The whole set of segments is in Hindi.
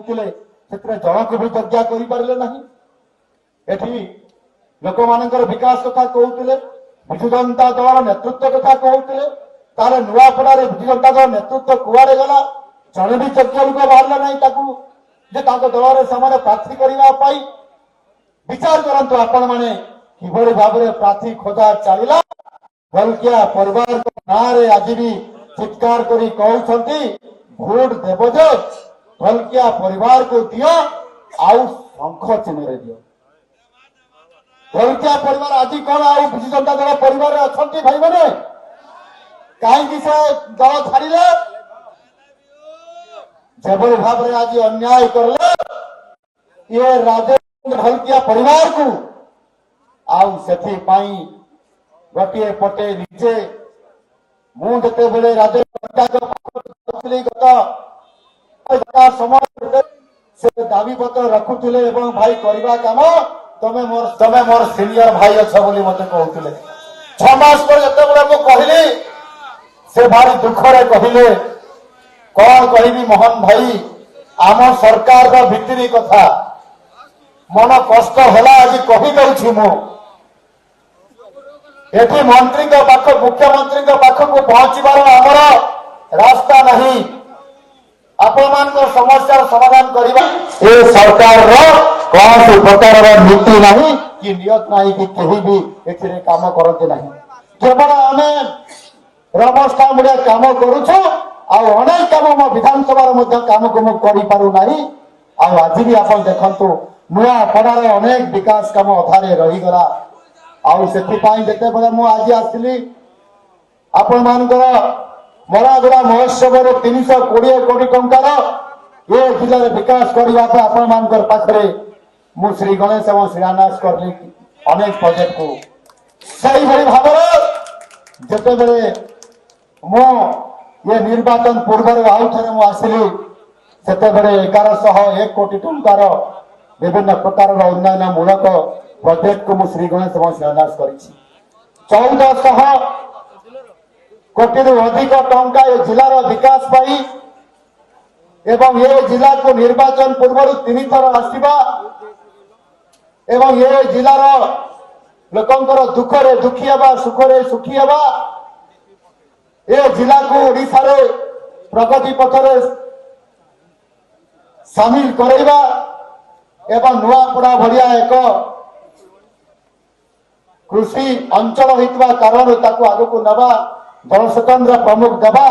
कहते जनक भी चर्चा कर एठी लोक मान विकास कथा कहते विजु जनता दल नेतृत्व कथा कहते तार नुआपड़े विजु जनता दल नेतृत्व कुआड़े गला जड़े भी चर्चा लोक बाहर ना दल से प्रार्थी करने विचार करतु आपण मैंने किभली भाव में प्रार्थी खोजा चलला भलकिया परिवार नारे आज भी चित्कार करी कहते भोट देव जो भलकिया परिवार को दियो आउ शंख चिन्ह दियो भलकिया परिवार आज कौन आउ विजु जनता दल परिवार अच्छा भाई मैंने कहीं से दल छाड़े जेभली भाव में आज अन्याय करले ये राजेन्द्र भलकिया परिवार को आउ से गोटे पटे निजे मुझे बेले राजेन्द्र समय से दाबी पत्र रखुले भाई करवा काम तमे मोर सीनियर भाई अच्छा मत कहते 6 मास पर जो कहली से भारी दुखरे कहले कौन कहबी मोहन भाई आम सरकार भित्री कथा मन कष्ट है आज कहीदे मुझे मंत्री पाख मुख्यमंत्री पाखक पहुंचबार आमर रास्ता नहीं आपण समस्या समाधान करने सरकार कौन से प्रकार नीति नहीं कि नियत नहीं कि कहीं भी ए काम करते नहीं केवल आम रमस्था मुड़िया काम करुछु अनेक काम मो विधानसभा काम को मुझे आज भी आप देखु नुआ पड़ार अनेक विकास काम अधारे रहीगला से आज आसली आपण मानकर मरागुड़ा महोत्सव 320 कोटी टंकार ये जिले विकास करने आपण मानकर पाखरे मु श्री गणेश एवं शिलान्यास करली अनेक प्रोजेक्ट को सही भाई भाव जिते बड़े मो ये निर्वाचन पूर्व आउ थे आसली से 1101 कोटी टंकार विभिन्न प्रकार उन्नयन मूलक प्रोजेक्ट को श्री गणेश एवं शिलान्यास कर 1400 कोटी अधिक टंका ये जिलार विकास पाई एवं ये जिला को निर्वाचन पूर्व 3 थर आसवा एवं ये जिलार लोकंकर दुखरे दुखी हवा सुखरे सुखी हवा ये जिला को ओडिशा रे प्रगति पथरे सामिल करैबा एवं नुआपड़ा भलिया एक कृषि अंचल होता कारण ताकू आग को नवा जलस्वतंत्र प्रमुख देवा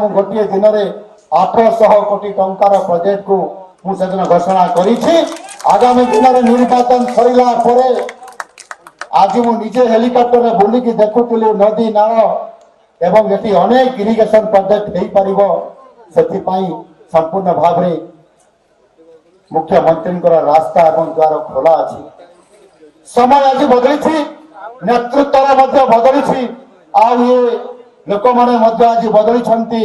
गोटे दिन में 800 कोटी टंकार प्रोजेक्ट को मुझे घोषणा करी आगामी दिन में निर्वाचन सरला आज मुझे हेलिकप्टर में बुलिकी देखुली नदी नाल एवं ये अनेक इरिगेशन प्रोजेक्ट हो पार संपूर्ण भाव में मुख्यमंत्री रास्ता एवं द्वार खोला अच्छी समय आज बदली नेतृत्व बदली ये लोक मैंने आज बदली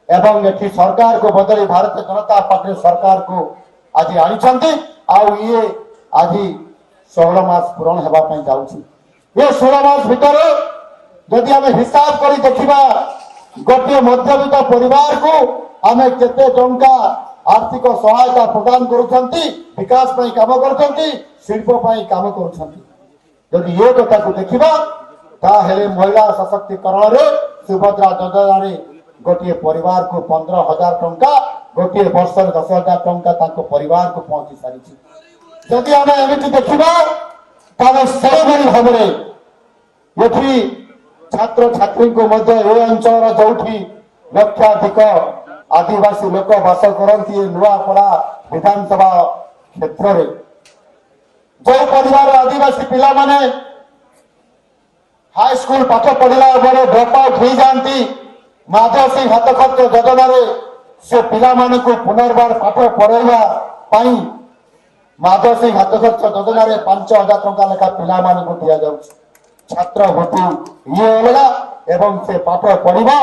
एवं ये सरकार को बदली भारतीय जनता पार्टी सरकार को आज आनी ये आज 16 मास पूरण होगापी जाऊँगी ये 16 मास भीतर जदि आम हिसाब कर देखा गोटे मध्यवित्त परिवार को आम केते टंका आर्थिक सहायता प्रदान करुछंती विकास पई काम करुछंती शिल्प पई काम करुछंती जदि ये कथा को देखा ताहेले महिला सशक्तिकरण रे सुभद्रा योजना गोटे परिवार को 15,000 टंका गोटे वर्ष 10,000 टंका ताको परिवार को पहुंची सारी जदि आम एमती देखा ताले सही भाव में ये छात्र छात्री को ये अंचल जो लक्षाधिक आदिवासी लोक बास करती नुआपड़ा विधानसभा क्षेत्र में जो परिवार आदिवासी पिला माने हाई स्कूल पाठ पढ़ला बेले ड्रप आउट हो जाती माधव सिंह हाथ खर्च योजना से पिला माने को पुनर्बार पाठ पढ़ाइबा पाई माधव सिंह हाथ खर्च योजना 5,000 टंका लेखा पिला माने को दिया जाउछ छात्र भर्ती ये अलगा एवं से पाठ पढ़िबा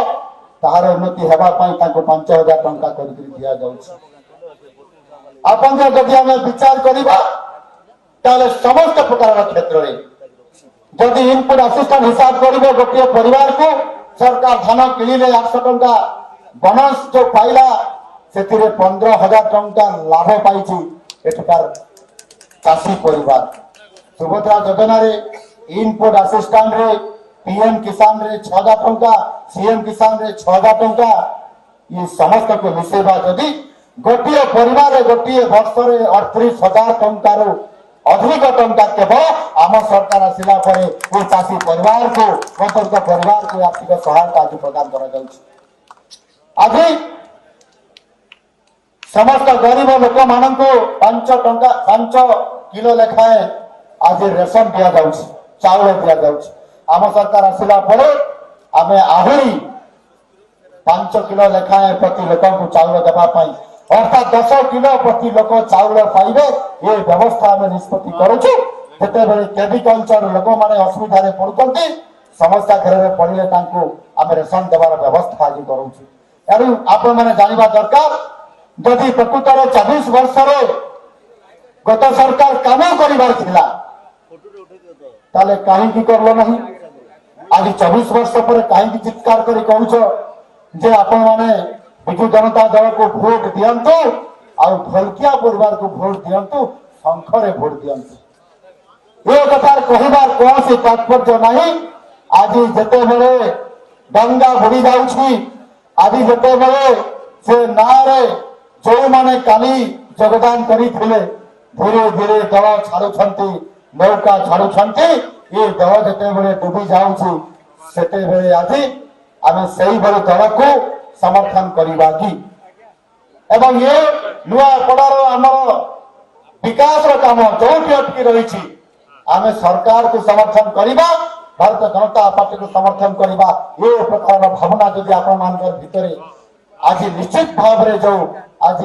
तार उन्नति हेबा पाई ताको 5,000 टंका कर दिया जाउछ आपन जदि आम विचार करबा ताले समस्त प्रकार क्षेत्र में जदि इनपुट असिस्टेंट हिसाब करेंगे गोटे परिवार को सरकार धान किणिले 800 टंका बोनस जो पाइला से 15,000 टंका लाभ पाई एठकार चाषी परिवार सुभद्रा योजना रे इनपुट असिस्टेंट रे पीएम किसान रे 6,000 टंका सीएम किसान रे 6,000 टंका ये समस्त को मिसेबा जदि गोटे परिवार गोटे वर्ष में 38,000 टंकार अधिक टंका केवल आम सरकार आसला ये चाषी परिवार को प्रत्येक परिवार को आर्थिक सहायता आज प्रदान कर आज समस्त गरीब लोक मान 5 किलो लेखाएं आज रेशन दि जाऊँ चाउल दि जाऊँ आम सरकार आसला आम आहरी 5 किलो लेखाएं प्रति लोक को चाउल देवाई अर्थात 10 किलो प्रति लोक चाउल पाइबे ये व्यवस्था आम निष्पत्ति करुचु जितेबले केविक अंचल लोक मैंने असुविधा पड़ुंट समस्या घर में पड़े आम रेशन देवार व्यवस्था आज करुचु एणु आपण मैंने जानवा दरकार जदि प्रकृत 24 वर्ष गत सरकार काम कर कहीं करल नहीं आज 24 वर्ष पर कहीं चित्कार कर कहूछ आपण मैंने विजु जनता दल को भोट दिंतु आ ढोलकिया परिवार को भोट दिंतु शंखरे भोट दिंतु ये कथार कहबार कौन तात्पर्य नहीं आज जिते बड़े दंगा बुड़ी जाऊँगी आज जिते बड़े से ना जो माने काली योगदान करते धीरे धीरे दल छाड़ुंट नौका छाड़ुंट ये दल जिते बड़े डुबी जाऊँगी से आज आम से दल को समर्थन करवा कि एवं ये नुआपड़ार आमर विकास काम जो अटकी रही आम सरकार को समर्थन करवा भारतीय जनता पार्टी को समर्थन करवा ये प्रकार भावना जदि आपण भितर आज निश्चित भाव में जो आज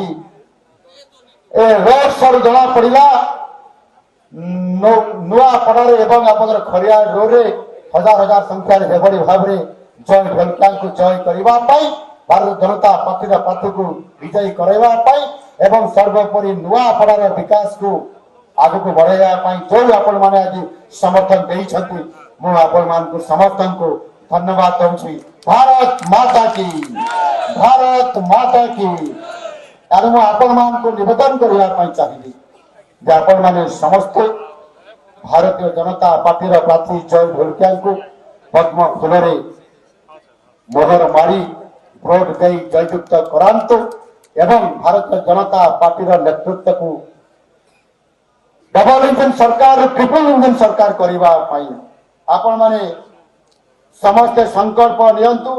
रोड सर जना पड़ा नुआपड़ार एवं आपंकर खड़िया रोड रे हजार हजार संख्या एभली भाव में जय ढोलकिया को जय करने भारतीय जनता पार्टी प्रार्थी को विजयी करवाई एवं सर्वोपरि नुआपड़ार विकास को आग को बढ़ाई जो आपण मैंने आज समर्थन देते मुझे समर्थन को धन्यवाद दूसरी भारत माता की भारत माता की यार मुझे आपण को निवेदन करने चाहिए आपण मैंने समस्त भारतीय जनता पार्टी प्रार्थी जय ढोलकिया को पद्म फूल मोहर मारी भोट दे जययुक्त करांतु एवं भारतीय जनता पार्टी नेतृत्व को डबल इंजन सरकार ट्रिपल इंजन सरकार करने आपण माने समस्ते संकल्प नियंतु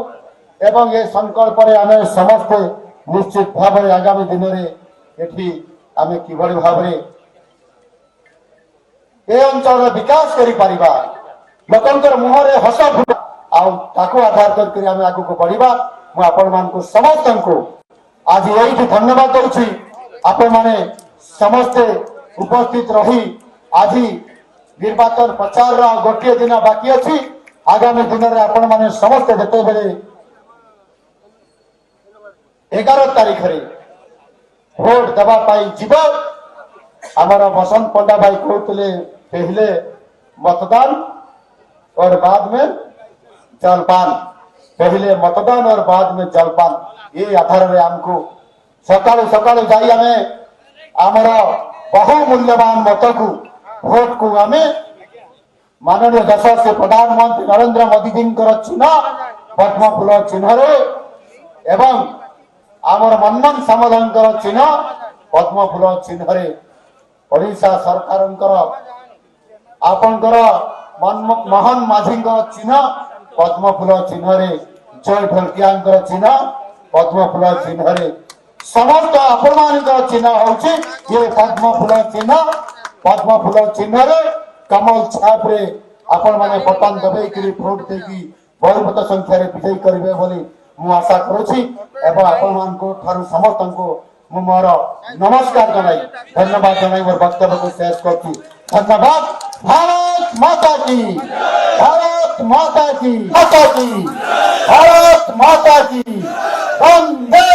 एवं ये संकल्प आम समस्ते निश्चित भाव आगामी दिन में आम कि भाव ए अंचल विकास करिपरिबा लोकंकर मुहरे हस फुटा आधार करके आम आग को बढ़ा मुझे आपण मान समस्त को आज यही धन्यवाद दूसरी आपण मैंने समस्ते उपस्थित रही आज निर्वाचन प्रचार गोटे दिन बाकी अच्छी आगामी दिन में आपण मैंने समस्ते जिते बड़े 11 तारीख रे भोट देवाई जीव आमर बसंत पंडा भाई कहते पहले मतदान और बाद में जलपान पहले मतदान और बाद में जलपान ये आधार में आमको सकालू सकालू जाई आमर बहुमूल्यवान मत को भोट को आम माननीय देश से प्रधानमंत्री नरेंद्र मोदी जी चिन्ह पद्म फूल चिन्ह एवं आमर मनमोहन सामल चिन्ह पद्म फूल चिन्ह ओडिशा सरकार आपणकर मोहन माझी चिन्ह पद्म फूल चिन्ह जय ढोलकिया चिन्ह पद्म फूल चिन्ह समस्त आपण चिन्ह हूँ ये पद्म फूल चिन्ह कमल छाप रे आपण मैंने बटन दबाई भोट देकी बहुमत संख्या विजयी करेंगे बोली मु आशा करुच्ची एवं आपण समस्त को मोर नमस्कार जनाई धन्यवाद जनाई मोर वक्तव्य को शेष करती धन्यवाद भारत माता की भारत माता की भारत माता की वंदे